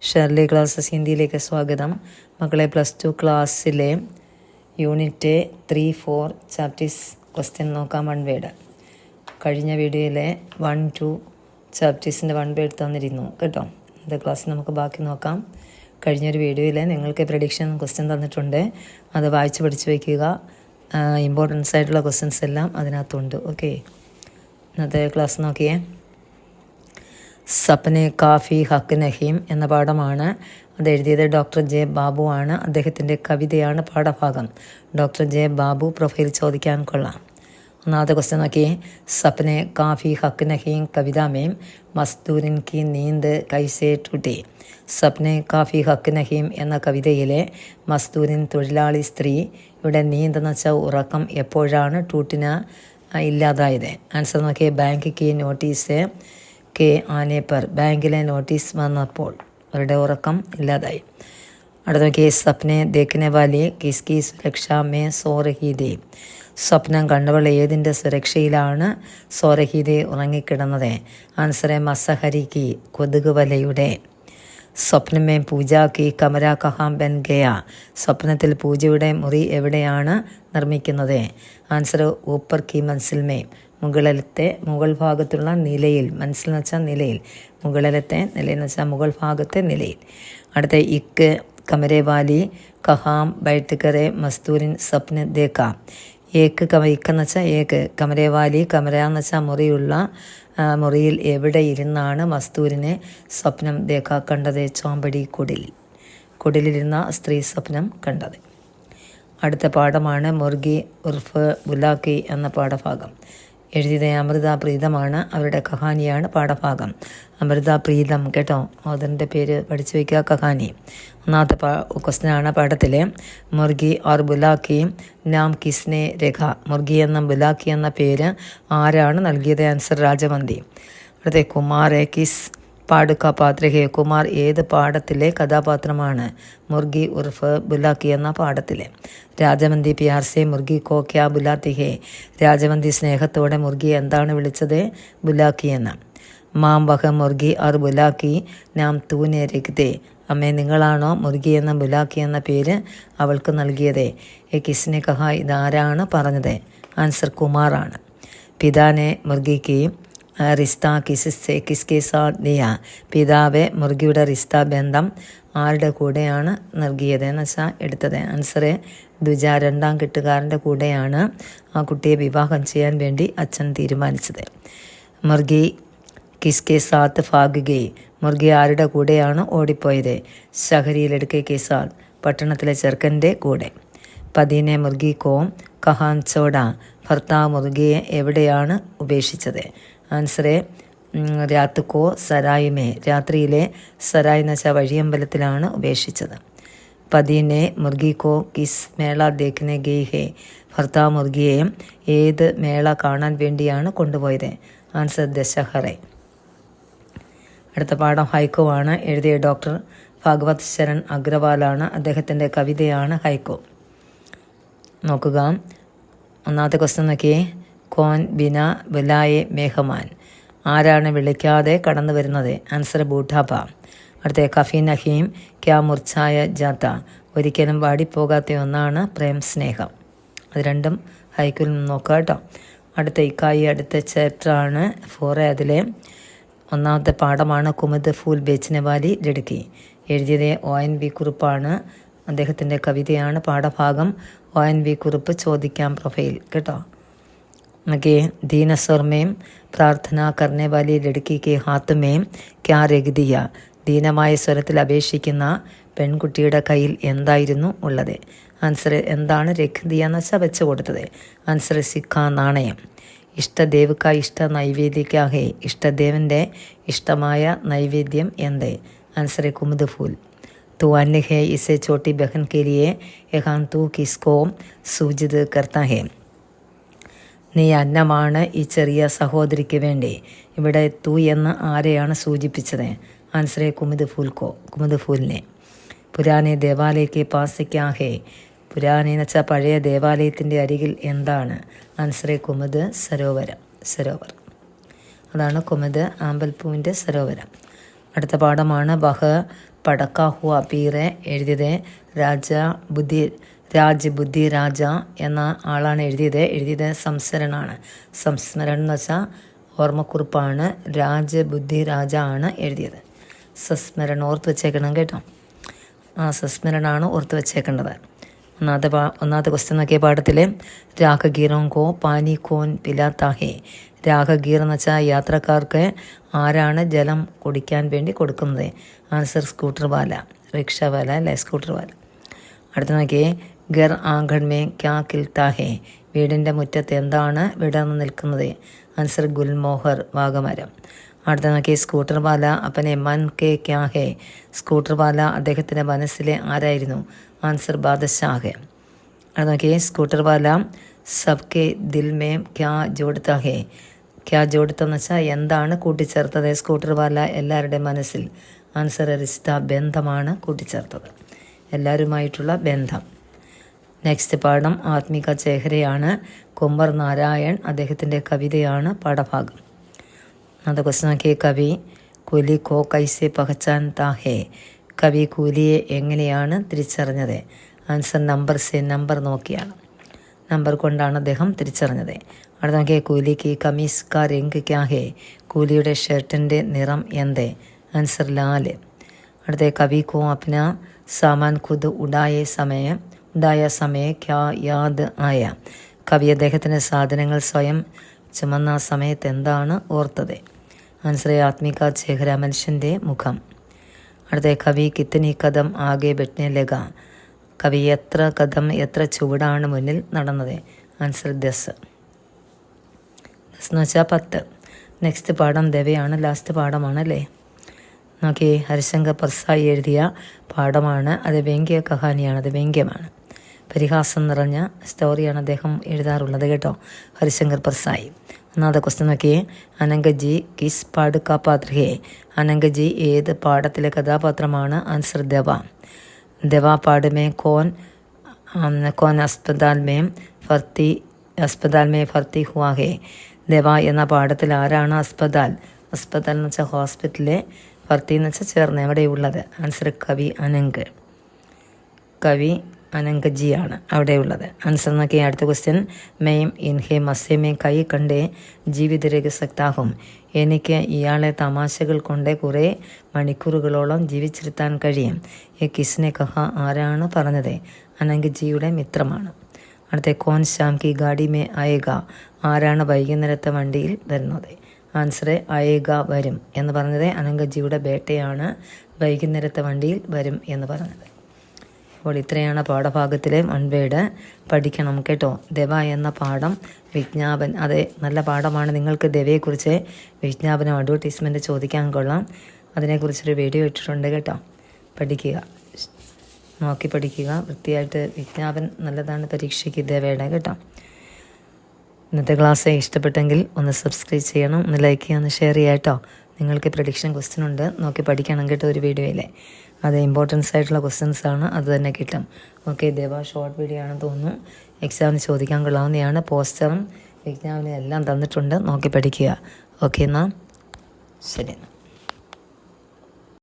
Shirley classes ഹിന്ദിയിലേക്ക് സ്വാഗതം. മക്കളെ, +2 ക്ലാസ്സിലെ യൂണിറ്റ് 3-4 ചാപ്റ്റേഴ്സ് ക്വസ്റ്റ്യൻ നോക്കാം. 1 വേർഡ്. കഴിഞ്ഞ വീഡിയോയിലെ 1-2 ചാപ്റ്റേഴ്സിൻ്റെ 1 വേർഡ് തന്നിരുന്നു കേട്ടോ. ഇന്നത്തെ ക്ലാസ്സിൽ നമുക്ക് ബാക്കി നോക്കാം. കഴിഞ്ഞൊരു വീഡിയോയിൽ നിങ്ങൾക്ക് പ്രഡിക്ഷൻ ക്വസ്റ്റ്യൻ തന്നിട്ടുണ്ട്. അത് വായിച്ച് പഠിച്ച് വയ്ക്കുക. ഇമ്പോർട്ടൻസ് ആയിട്ടുള്ള ക്വസ്റ്റ്യൻസ് എല്ലാം അതിനകത്തുണ്ട്. ഓക്കെ, ഇന്നത്തെ ക്ലാസ് നോക്കിയേ. സപ്നെ കാഫി ഹക്ക് നഹീം എന്ന പാഠമാണ്. അത് എഴുതിയത് ഡോക്ടർ ജെ ബാബു ആണ്. അദ്ദേഹത്തിൻ്റെ കവിതയാണ് പാഠഭാഗം. ഡോക്ടർ ജെ ബാബു പ്രൊഫൈൽ ചോദിക്കാൻ കൊള്ളാം. ഒന്നാമത്തെ ക്വസ്റ്റ്യൻ നോക്കിയേ. സപ്നെ കാഫി ഹക്ക് നഹീം കവിത മേം മസ്ദൂരിൻ കി നീന്ത് കൈസേ ടൂട്ടി. സപ്നെ കാഫി ഹക്ക് നഹീം എന്ന കവിതയിലെ മസ്ദൂരിൻ തൊഴിലാളി സ്ത്രീ ഇവിടെ നീന്ത് എന്ന് വെച്ചാൽ ഉറക്കം എപ്പോഴാണ് ടൂട്ടിന് ഇല്ലാതായത്. ആൻസർ നോക്കിയേ. ബാങ്ക് കി നോട്ടീസ് കെ ആനെ പർ. ബാങ്കിലെ നോട്ടീസ് വന്നപ്പോൾ അവരുടെ ഉറക്കം ഇല്ലാതായി. അടുത്ത നോക്കിയേ. സപ്നെ ദേഖ്നെ വാലി കിസ്കി സുരക്ഷ മേ സോ രഹി ഥി. സ്വപ്നം കണ്ടവൾ ഏതിൻ്റെ സുരക്ഷയിലാണ് സോ രഹി ഥി ഉറങ്ങിക്കിടന്നത്. ആൻസറെ മസഹരി കി കൊതുക് വലയുടെ. സ്വപ്നമേ പൂജ കി കമര കഹാം ബൻ ഗയ. സ്വപ്നത്തിൽ പൂജയുടെ മുറി എവിടെയാണ് നിർമ്മിക്കുന്നത്. ആൻസർ ഊപ്പർ കി മൻസിൽ മേ. മുകൾ ഭാഗത്തുള്ള നിലയിൽ. മനസ്സിൽ എന്ന് വെച്ചാൽ നിലയിൽ. മുകളിലത്തെ നിലയെന്ന് വെച്ചാൽ മുകൾ ഭാഗത്തെ നിലയിൽ. അടുത്ത ഇക്ക് കമരെ വാലി കഹാം ബൈട്ട് കറെ മസ്തൂരിൻ സ്വപ്ന ദേക്ക. ഇക്കെന്ന് വെച്ചാൽ ഏക്ക്. കമരെ വാലി കമര എന്ന് വെച്ചാൽ മുറിയിൽ എവിടെ ഇരുന്നാണ് മസ്തൂരിനെ സ്വപ്നം ദേക്ക കണ്ടത്. ചോമ്പടി കുടിലിരുന്ന സ്ത്രീ സ്വപ്നം കണ്ടത്. അടുത്ത പാഠമാണ് മുർഗി ഉർഫ് ബുലാക്കി എന്ന പാഠഭാഗം. എഴുതിയത് അമൃത പ്രീതമാണ്. അവരുടെ കഹാനിയാണ് പാഠഭാഗം. അമൃത പ്രീതം കേട്ടോ. അതിൻ്റെ പേര് പഠിച്ചു വയ്ക്കുക. കഹാനി. ഒന്നാമത്തെ ക്വസ്റ്റ്യനാണ് പാഠത്തിലെ. മുർഗി ഓർ ബുലാക്കി നാം കിസ്നെ രേഖ. മുർഗി എന്ന ബുലാക്കി എന്ന പേര് ആരാണ് നൽകിയത്. ആൻസർ രാജവന്തി. അടുത്ത കുമാർ കിസ് പാടുക പാത്രഹേ. കുമാർ ഏത് പാഠത്തിലെ കഥാപാത്രമാണ്. മുർഗി ഉർഫ് ബുലാക്കി എന്ന പാഠത്തിലെ. രാജവന്തി പ്യാർ സെ മുർഗി കോ ക്യാ ബുലാത്തി ഹേ. രാജവന്തി സ്നേഹത്തോടെ മുർഗിയെ എന്താണ് വിളിച്ചത്. ബുലാക്കി എന്ന്. മാം വഹ മുർഗി ഓർ ബുലാക്കി നാം തൂനെ രഖ്തേ. അമ്മേ, നിങ്ങളാണോ മുർഗി എന്ന ബുലാക്കി എന്ന പേര് അവൾക്ക് നൽകിയത്. കിസ്നെ കഹ. ഇതാരാണ് പറഞ്ഞത്. ആൻസർ കുമാറാണ്. പിതാനെ മുർഗിക്ക് റിസ്ത കിസ്കെ സാത്ത് ദിയ. പിതാവ് മുർഗിയുടെ റിസ്ത ബന്ധം ആരുടെ കൂടെയാണ് നൽകിയത് എന്ന് വെച്ചാൽ എടുത്തത്. ആൻസർ ദ്വിജ. രണ്ടാം കെട്ടുകാരൻ്റെ കൂടെയാണ് ആ കുട്ടിയെ വിവാഹം ചെയ്യാൻ വേണ്ടി അച്ഛൻ തീരുമാനിച്ചത്. മുർഗി കിസ്കെ സാത്ത് ഭാഗ് ഗയി. മുർഗി ആരുടെ കൂടെയാണ് ഓടിപ്പോയത്. ഷഹരിയിലെടുക്കെ കെ സാത്ത്. പട്ടണത്തിലെ ചെറുക്കൻ്റെ കൂടെ. പതിനെ മുർഗി കോം കഹാൻ ചോട. ഭർത്താവ് മുർഗിയെ എവിടെയാണ് ഉപേക്ഷിച്ചത്. ആൻസറെ രാത്കോ സരായുമേ. രാത്രിയിലെ സരായ് എന്ന് വെച്ചാൽ വഴിയമ്പലത്തിലാണ് ഉപേക്ഷിച്ചത്. പതിനെ മുർഗിക്കോ കിസ് മേള ദേഖ്നെ ഗയി ഹേ. ഭർത്താവ് മുർഗിയെ ഏത് മേള കാണാൻ വേണ്ടിയാണ് കൊണ്ടുപോയത്. ആൻസർ ദശഹറെ. അടുത്ത പാഠം ഹൈക്കോ ആണ്. എഴുതിയ ഡോക്ടർ ഭാഗവത് ശരൺ അഗ്രവാലാണ്. അദ്ദേഹത്തിൻ്റെ കവിതയാണ് ഹൈക്കോ. നോക്കുക. ഒന്നാമത്തെ ക്വസ്റ്റ്യൻ നോക്കിയേ. കോൻ ബിന ബുലായെ മേഹമാൻ. ആരാണ് വിളിക്കാതെ കടന്നു വരുന്നത്. ആൻസർ ബൂഢാപ്പ. അടുത്ത കഫി നഹീം ക്യാ മുർച്ചായ ജാത്ത. ഒരിക്കലും വാടിപ്പോകാത്ത ഒന്നാണ് പ്രേം സ്നേഹം. അത് രണ്ടും ഹൈക്കിൽ നിന്ന് നോക്കുക കേട്ടോ. അടുത്ത ഇക്കായി അടുത്ത ചാപ്റ്ററാണ് 4. അതിലെ ഒന്നാമത്തെ പാഠമാണ് കുമുദ് ഫൂൽ ബേച്ചിനെ വാലി ലടുക്കി. എഴുതിയത് ONV കുറുപ്പാണ്. അദ്ദേഹത്തിൻ്റെ കവിതയാണ് പാഠഭാഗം. ONV കുറുപ്പ് ചോദിക്കാം പ്രൊഫൈൽ കേട്ടോ. मगे दीन स्वर में प्रार्थना करने वाली लड़की के हाथ में क्या रख दिया. ദീനമായ സ്വരത്തിൽ അപേക്ഷിക്കുന്ന പെൺകുട്ടിയുടെ കയ്യിൽ എന്തായിരുന്നു ഉള്ളത്. ആൻസർ എന്താണ്. രഖ്ദിയ എന്ന് വെച്ചാൽ വെച്ച് കൊടുത്തത്. ആൻസർ സിക്ക, നാണയം. ഇഷ്ടദേവ് കാ ഇഷ്ട നൈവേദ്യ ഹേ. ഇഷ്ടദേവൻ്റെ ഇഷ്ടമായ നൈവേദ്യം എന്ത്. ആൻസർ കുമുദ് ഫൂൽ. तू अन्न है इसे छोटी बहन के लिए यहाँ तू किसको सूजित करता है. നീ അന്നമാണ് ഈ ചെറിയ സഹോദരിക്ക് വേണ്ടി. ഇവിടെ തൂ എന്ന് ആരെയാണ് സൂചിപ്പിച്ചത്. ആൻസറെ കുമുദ് ഫൂലിനെ. പുരാനെ ദേവാലയക്ക് പാസ് ക്യാ ഹേ. പുരാനെ എന്ന് വെച്ചാൽ പഴയ ദേവാലയത്തിൻ്റെ അരികിൽ എന്താണ്. ആൻസറെ കുമുദ് സരോവർ. അതാണ് കുമുദ് ആമ്പൽപ്പൂവിൻ്റെ സരോവരം. അടുത്ത പാഠമാണ് വഹ പടക്ക ഹുവ പീറെ എഴുതിയത് രാജ് ബുദ്ധി രാജ എന്ന ആളാണ് എഴുതിയത് സംസ്മരണാണ്. സംസ്മരൺ എന്ന് വെച്ചാൽ ഓർമ്മക്കുറിപ്പാണ്. രാജ് ബുദ്ധി രാജ ആണ് എഴുതിയത്. സസ്മരൺ ഓർത്ത് വെച്ചേക്കണം കേട്ടോ. സസ്മരണാണ് ഓർത്ത് വെച്ചേക്കേണ്ടത്. ഒന്നാമത്തെ ക്വസ്റ്റ്യൻ നോക്കിയ പാഠത്തിൽ രാഗഗീറോം കോ പാനി കോൻ പിലാത്താഹേ. രാഗഗീർ എന്ന് വെച്ചാൽ യാത്രക്കാർക്ക് ആരാണ് ജലം കുടിക്കാൻ വേണ്ടി കൊടുക്കുന്നത്? ആൻസർ സ്കൂട്ടർ വാല, റിക്ഷ വാല അല്ലേ, സ്കൂട്ടർ വാല. അടുത്ത നോക്കിയേ ഗർ ആംഗൺ മേ ക്യാ കിൽത്താഹേ. വീടിൻ്റെ മുറ്റത്ത് എന്താണ് വിടർന്നു നിൽക്കുന്നത്? ആൻസർ ഗുൽമോഹർ, വാഗമരം. അടുത്ത നോക്കിയേ സ്കൂട്ടർ വാല അപ്പനെ മൻ കെ ക്യാ ഹേ. സ്കൂട്ടർ വാല അദ്ദേഹത്തിൻ്റെ മനസ്സിലെ ആരായിരുന്നു? ആൻസർ ബാദശാഹ്. അടുത്ത നോക്കിയേ സ്കൂട്ടർ വാല സബ്കെ ദിൽ മേ ക്യാ ജോഡ്താ ഹേ. ക്യാ ജോഡ്തെന്ന് വെച്ചാൽ എന്താണ് കൂട്ടിച്ചേർത്തത്? സ്കൂട്ടർ വാല എല്ലാവരുടെ മനസ്സിൽ. ആൻസർ റിശ്ത, ബന്ധമാണ് കൂട്ടിച്ചേർത്തത്, എല്ലാവരുമായിട്ടുള്ള ബന്ധം. നെക്സ്റ്റ് പാഠം ആത്മിക ചേഹരയാണ്. കുംവർ നാരായൺ അദ്ദേഹത്തിൻ്റെ കവിതയാണ് പാഠഭാഗം. അത് ക്വസ്റ്റ്യൻ നോക്കിയേ കവി കൂലി കോ കൈസെ പഹച്ചാൻ താഹേ. കവി കൂലിയെ എങ്ങനെയാണ് തിരിച്ചറിഞ്ഞത്? ആൻസർ നമ്പർ നോക്കിയാണ്, നമ്പർ കൊണ്ടാണ് അദ്ദേഹം തിരിച്ചറിഞ്ഞത്. അടുത്ത നോക്കിയേ കൂലിക്ക് കമീസ് കാ രംഗ് ക്യാ ഹേ. കൂലിയുടെ ഷർട്ടിൻ്റെ നിറം എന്ത്? ആൻസർ ലാല്. അടുത്ത കവി കോ അപ്ന സാമാൻ ഖുദ് ഉണ്ടായ സമയ ക്യാ യാദ് ആയ. കവി അദ്ദേഹത്തിൻ്റെ സാധനങ്ങൾ സ്വയം ചുമന്ന സമയത്ത് എന്താണ് ഓർത്തത്? ആൻസർ ആത്മിക ചേഹര, മനുഷ്യൻ്റെ മുഖം. അടുത്ത കവി കിത്തനി കദം ആകെ ബെട്നെ ലഗ. കവി എത്ര ചുവടാണ് മുന്നിൽ നടന്നത്? ആൻസർ 10 എന്ന് വെച്ചാൽ 10. നെക്സ്റ്റ് പാഠം ദവയാണ്, ലാസ്റ്റ് പാഠമാണ് അല്ലേ. നോക്കി ഹരിശങ്കർ പർസായി എഴുതിയ പാഠമാണ്. അത് വ്യംഗ്യ കഹാനിയാണ്, അത് വ്യംഗ്യമാണ്. പരിഹാസം നിറഞ്ഞ സ്റ്റോറിയാണ് അദ്ദേഹം എഴുതാറുള്ളത് കേട്ടോ, ഹരിശങ്കർ പർസായി. ഒന്നാമത്തെ ക്വസ്റ്റ്യൻ നോക്കിയേ അനങ്കജി കിസ് പാട് കാ പാത്ര ഹേ. അനങ്കജി ഏത് പാഠത്തിലെ കഥാപാത്രമാണ്? ആൻസർ ദവ പാട് മേ കോൻ അസ്പതാൽ മേ ഭർത്തി ഹുവാ ഹേ. ദവ എന്ന പാഠത്തിൽ ആരാണ് അസ്പതാൽ എന്ന് വെച്ചാൽ ഹോസ്പിറ്റലിലെ, ഭർത്തി എന്ന് വെച്ചാൽ ചേർന്ന് എവിടെയുള്ളത്? ആൻസർ കവി അനങ്കജിയാണ് അവിടെയുള്ളത്. ആൻസർ നോക്കി അടുത്ത ക്വസ്റ്റ്യൻ മെയിം ഇൻഹെ മസ്യമേ കൈ കണ്ടേ ജീവിത രഹസ്യക്താഹും. എനിക്ക് ഇയാളെ തമാശകൾ കൊണ്ട് കുറേ മണിക്കൂറുകളോളം ജീവിച്ചിരുത്താൻ കഴിയും. ഈ കിസ്നെ കഹ ആരാണ് പറഞ്ഞത്? അനങ്കജിയുടെ മിത്രമാണ്. അടുത്ത കോൻ ശ്യാം കി ഗാഡി മേ ആയേഗ. ആരാണ് വൈകുന്നേരത്തെ വണ്ടിയിൽ വരുന്നത്? ആൻസർ ആയേഗ, വരും എന്ന് പറഞ്ഞത് അനങ്കജിയുടെ ബേട്ടയാണ് വൈകുന്നേരത്തെ വണ്ടിയിൽ വരും എന്ന് പറഞ്ഞത്. അപ്പോൾ ഇത്രയാണ് പാഠഭാഗത്തിലെ 1 വേഡ്. പഠിക്കണം കേട്ടോ. ദവ എന്ന പാഠം അത് നല്ല പാഠമാണ്. നിങ്ങൾക്ക് ദവയെക്കുറിച്ച് വിജ്ഞാപനം അഡ്വർടൈസ്മെൻറ്റ് ചോദിക്കാൻ കൊള്ളാം. അതിനെക്കുറിച്ചൊരു വീഡിയോ ഇട്ടിട്ടുണ്ട് കേട്ടോ. നോക്കി പഠിക്കുക വൃത്തിയായിട്ട്. വിജ്ഞാപനം നല്ലതാണ് പരീക്ഷയ്ക്ക് ദവയുടെ കേട്ടോ. ഇന്നത്തെ ക്ലാസ് ഇഷ്ടപ്പെട്ടെങ്കിൽ ഒന്ന് സബ്സ്ക്രൈബ് ചെയ്യണം, ഒന്ന് ലൈക്ക് ചെയ്യുക, ഒന്ന് ഷെയർ ചെയ്യുക കേട്ടോ. നിങ്ങൾക്ക് പ്രഡിക്ഷൻ ക്വസ്റ്റ്യൻ ഉണ്ട്, നോക്കി പഠിക്കണം കേട്ടോ. ഒരു വീഡിയോയിലെ അത് ഇമ്പോർട്ടൻസ് ആയിട്ടുള്ള ക്വസ്റ്റ്യൻസ് ആണ്, അത് തന്നെ കിട്ടും. ഓക്കെ, ദേവ ഷോർട്ട് വീഡിയോ ആണെന്ന് തോന്നുന്നു. എക്സാമിന് ചോദിക്കാൻ കൊള്ളാവുന്നതാണ്. പോസ്റ്ററും വിജ്ഞാപനം എല്ലാം തന്നിട്ടുണ്ട്, നോക്കി പഠിക്കുക. ഓക്കെ എന്നാൽ ശരി.